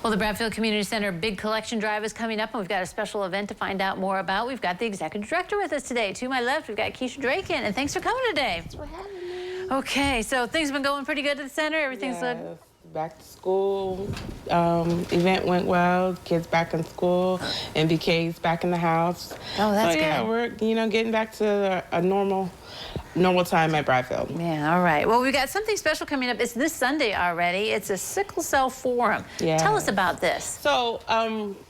Well, the Bradfield Community Center Big Collection Drive is coming up, and we've got a special event to find out more about. We've got the executive director with us today. To my left, we've got Kesha Drake in, and thanks for coming today. Thanks for having me. Okay, so things have been going pretty good at the center. Everything's good. Back to school event went well. Kids back in school, MBK's back in the house. Oh, that's good. Yeah, we're getting back to a normal time at Bradfield. Yeah, all right. Well, we've got something special coming up. It's this Sunday already. It's a sickle cell forum. Yeah. Tell us about this. So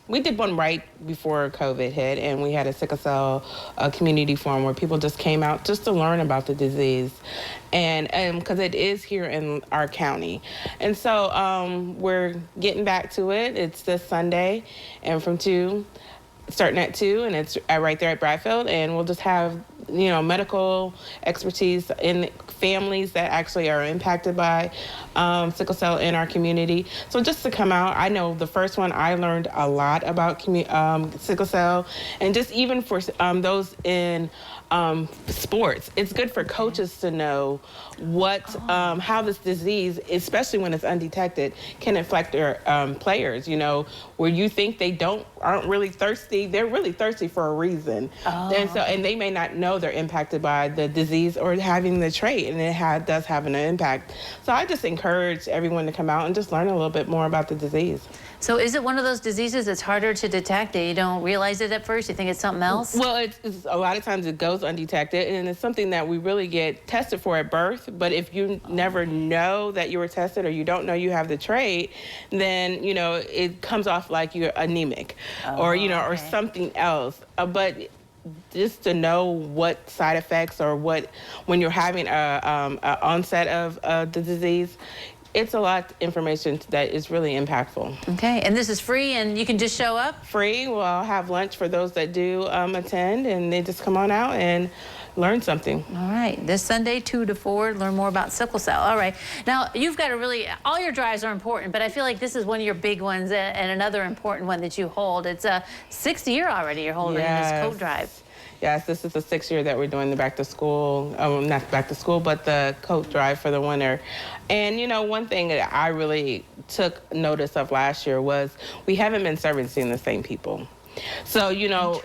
we did one right before COVID hit, and we had a sickle cell community forum where people just came out just to learn about the disease, and because it is here in our county. And so we're getting back to it. It's this Sunday, and starting at 2, and it's right there at Bradfield, and we'll just have medical expertise in families that actually are impacted by sickle cell in our community. So just to come out, I know the first one I learned a lot about sickle cell, and just even for those in sports, it's good for coaches to know how this disease, especially when it's undetected, can affect their players. Where you think they aren't really thirsty, they're really thirsty for a reason. And they may not know they're impacted by the disease or having the trait, and it does have an impact. So I just encourage everyone to come out and just learn a little bit more about the disease. So is it one of those diseases that's harder to detect, that you don't realize it at first? You think it's something else? Well, it's a lot of times it goes undetected, and it's something that we really get tested for at birth. But if you never know that you were tested, or you don't know you have the trait, then it comes off like you're anemic, or something else. But just to know what side effects or when you're having a onset of the disease, it's a lot of information that is really impactful. Okay, and this is free, and you can just show up? Free. Well, I'll have lunch for those that do attend, and they just come on out and learn something. All right, this Sunday, 2 to 4, learn more about sickle cell. All right, now you've got all your drives are important, but I feel like this is one of your big ones, and another important one that you hold. It's a 6th year already you're holding this coat drive. Yes, this is the 6th year that we're doing the back to school, not back to school, but the coat drive for the winter. And one thing that I really took notice of last year was we haven't been servicing the same people. So,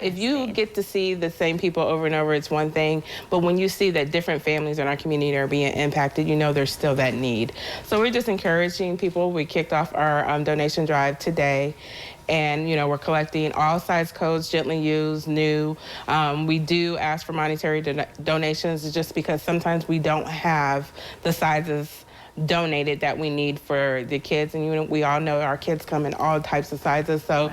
if you get to see the same people over and over, it's one thing. But when you see that different families in our community are being impacted, there's still that need. So we're just encouraging people. We kicked off our donation drive today. And, we're collecting all size codes, gently used, new. We do ask for monetary donations just because sometimes we don't have the sizes donated that we need for the kids. And we all know our kids come in all types of sizes. So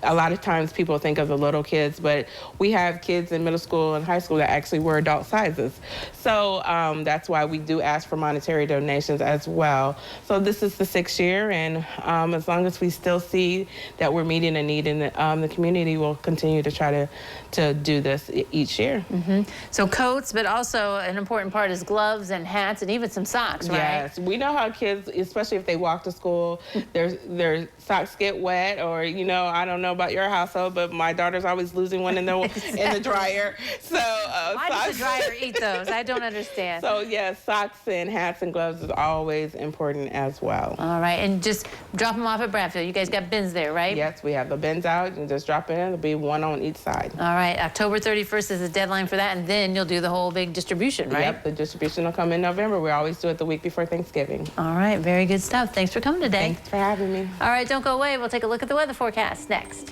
a lot of times people think of the little kids, but we have kids in middle school and high school that actually wear adult sizes. So that's why we do ask for monetary donations as well. So this is the 6th year, and as long as we still see that we're meeting a need in the community, we'll continue to try to do this each year. So coats, but also an important part is gloves and hats and even some socks, right? Yes, we know how kids, especially if they walk to school, their socks get wet, or I don't know about your household, but my daughter's always losing one in the dryer. So why does the dryer eat those? I don't understand. So yes, socks and hats and gloves is always important as well. All right, and just drop them off at Bradfield. You guys got bins there, right? Yes, we have the bins out. You just drop it in. There'll be one on each side. All right, October 31st is the deadline for that, and then you'll do the whole big distribution, right? Yep, the distribution will come in November. We always do it the week before Thanksgiving. All right, very good stuff. Thanks for coming today. Thanks for having me. All right, don't go away. We'll take a look at the weather forecast next.